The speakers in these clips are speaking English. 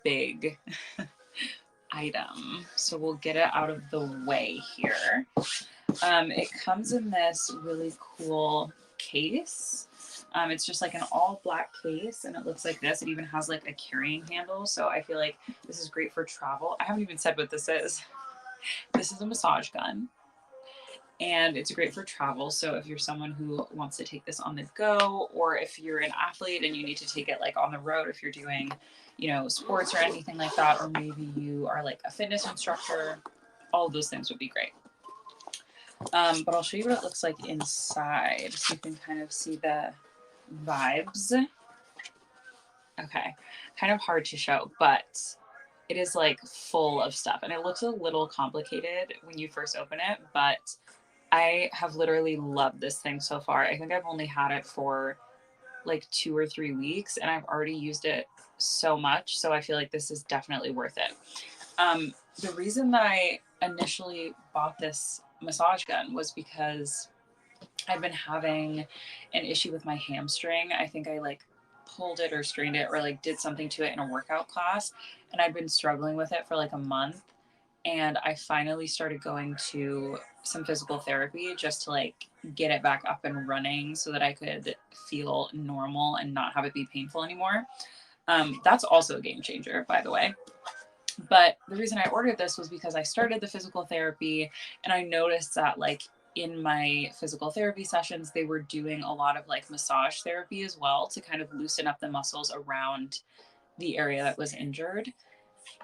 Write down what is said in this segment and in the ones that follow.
big item. So we'll get it out of the way here. It comes in this really cool case. It's just like an all black case and it looks like this. It even has like a carrying handle. So I feel like this is great for travel. I haven't even said what this is. This is a massage gun and it's great for travel. So if you're someone who wants to take this on the go, or if you're an athlete and you need to take it like on the road, if you're doing, you know, sports or anything like that, or maybe you are like a fitness instructor, all of those things would be great. But I'll show you what it looks like inside so you can kind of see the vibes. Okay, kind of hard to show, but it is like full of stuff and it looks a little complicated when you first open it, but I have literally loved this thing so far. I think I've only had it for like 2 or 3 weeks and I've already used it so much. So I feel like this is definitely worth it. The reason that I initially bought this massage gun was because I've been having an issue with my hamstring. I think I like pulled it or strained it or like did something to it in a workout class and I'd been struggling with it for like a month. And I finally started going to some physical therapy just to like get it back up and running so that I could feel normal and not have it be painful anymore. That's also a game changer, by the way. But the reason I ordered this was because I started the physical therapy and I noticed that like in my physical therapy sessions, they were doing a lot of like massage therapy as well to kind of loosen up the muscles around the area that was injured.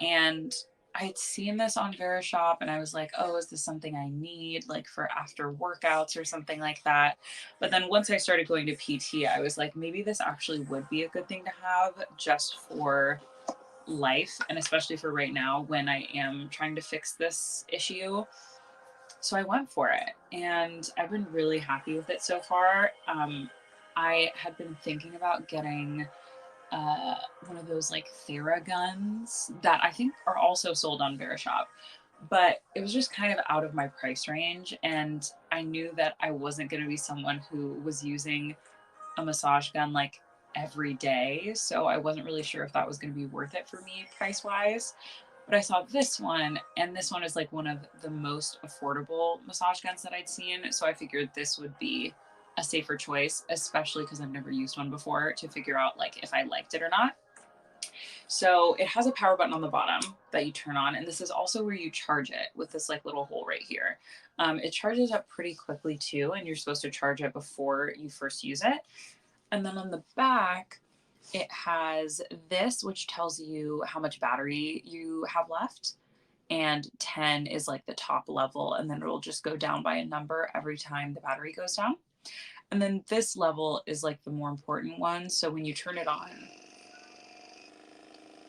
And I had seen this on Verishop and I was like, oh, is this something I need like for after workouts or something like that? But then once I started going to PT, I was like, maybe this actually would be a good thing to have just for life and especially for right now when I am trying to fix this issue. So I went for it and I've been really happy with it so far. I had been thinking about getting one of those like Theraguns that I think are also sold on Verishop, but it was just kind of out of my price range. And I knew that I wasn't going to be someone who was using a massage gun like every day. So I wasn't really sure if that was going to be worth it for me price wise. But I saw this one, and this one is like one of the most affordable massage guns that I'd seen. So I figured this would be a safer choice, especially because I've never used one before to figure out like if I liked it or not. So it has a power button on the bottom that you turn on, and this is also where you charge it with this like little hole right here. It charges up pretty quickly too, and you're supposed to charge it before you first use it. And then on the back, it has this, which tells you how much battery you have left. And 10 is like the top level, and then it'll just go down by a number every time the battery goes down. And then this level is like the more important one. So when you turn it on,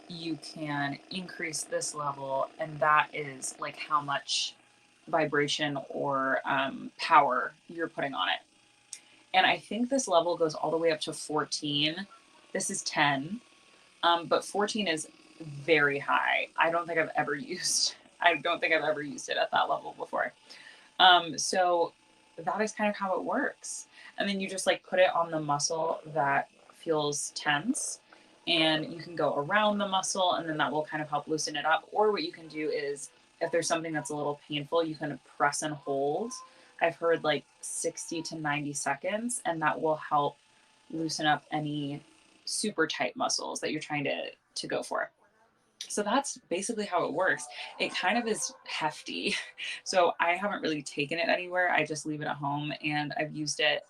you can increase this level, and that is like how much vibration or power you're putting on it. And I think this level goes all the way up to 14. This is 10, but 14 is very high. I don't think I've ever used it at that level before. So that is kind of how it works. And then you just like put it on the muscle that feels tense and you can go around the muscle and then that will kind of help loosen it up. Or what you can do is if there's something that's a little painful, you can press and hold. I've heard like 60 to 90 seconds, and that will help loosen up any super tight muscles that you're trying to go for. So that's basically how it works. It kind of is hefty. So I haven't really taken it anywhere. I just leave it at home, and I've used it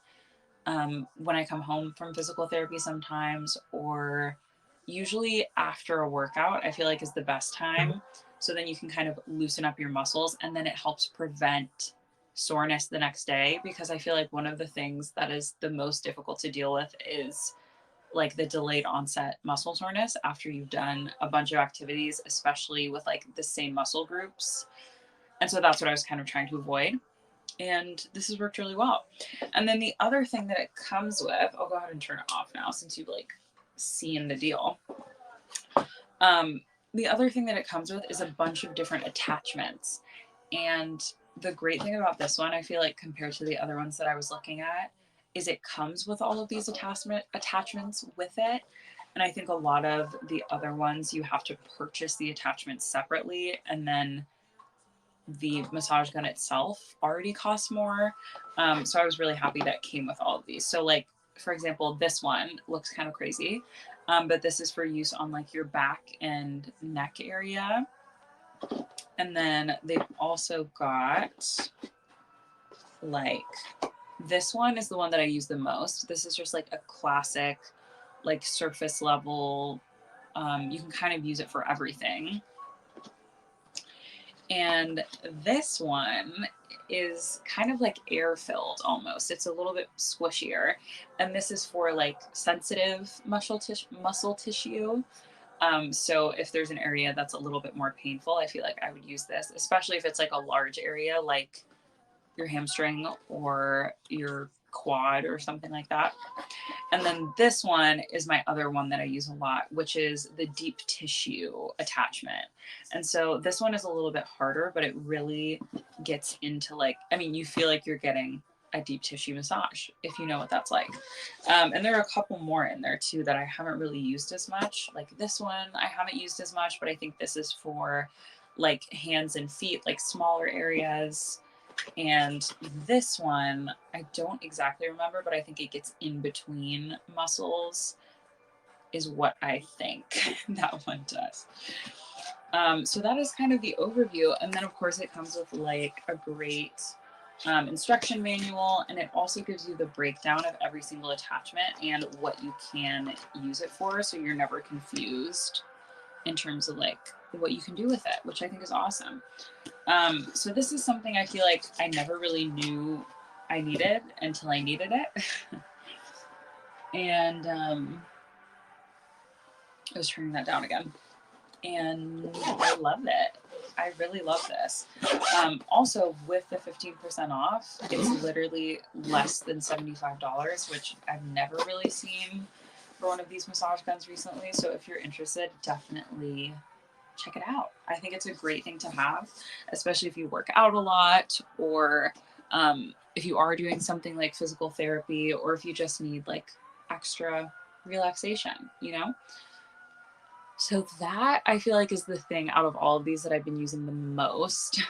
when I come home from physical therapy sometimes, or usually after a workout, I feel like is the best time. So then you can kind of loosen up your muscles, and then it helps prevent soreness the next day, because I feel like one of the things that is the most difficult to deal with is like the delayed onset muscle soreness after you've done a bunch of activities, especially with like the same muscle groups. And so that's what I was kind of trying to avoid. And this has worked really well. And then the other thing that it comes with, I'll go ahead and turn it off now since you've like seen the deal. The other thing that it comes with is a bunch of different attachments. And the great thing about this one, I feel like compared to the other ones that I was looking at, is it comes with all of these attachments with it. And I think a lot of the other ones, you have to purchase the attachments separately, and then the massage gun itself already costs more. So I was really happy that it came with all of these. So like, for example, this one looks kind of crazy, but this is for use on like your back and neck area. And then they've also got like, this one is the one that I use the most. This is just like a classic, like surface level. You can kind of use it for everything. And this one is kind of like air filled almost. It's a little bit squishier. And this is for like sensitive muscle tissue. So if there's an area that's a little bit more painful, I feel like I would use this, especially if it's like a large area like your hamstring or your quad or something like that. And then this one is my other one that I use a lot, which is the deep tissue attachment. And so this one is a little bit harder, but it really gets into like, I mean, you feel like you're getting a deep tissue massage, if you know what that's like. And there are a couple more in there too that I haven't really used as much. Like this one I haven't used as much, but I think this is for like hands and feet, like smaller areas. And this one, I don't exactly remember, but I think it gets in between muscles is what I think that one does. So that is kind of the overview. And then of course it comes with like a great instruction manual, and it also gives you the breakdown of every single attachment and what you can use it for. So you're never confused in terms of like what you can do with it, which I think is awesome. So this is something I feel like I never really knew I needed until I needed it. And I was turning that down again. And I love it. I really love this. Also, with the 15% off, it's literally less than $75, which I've never really seen for one of these massage guns recently. So if you're interested, definitely check it out. I think it's a great thing to have, especially if you work out a lot, or if you are doing something like physical therapy, or if you just need like extra relaxation, you know? So that I feel like is the thing out of all of these that I've been using the most.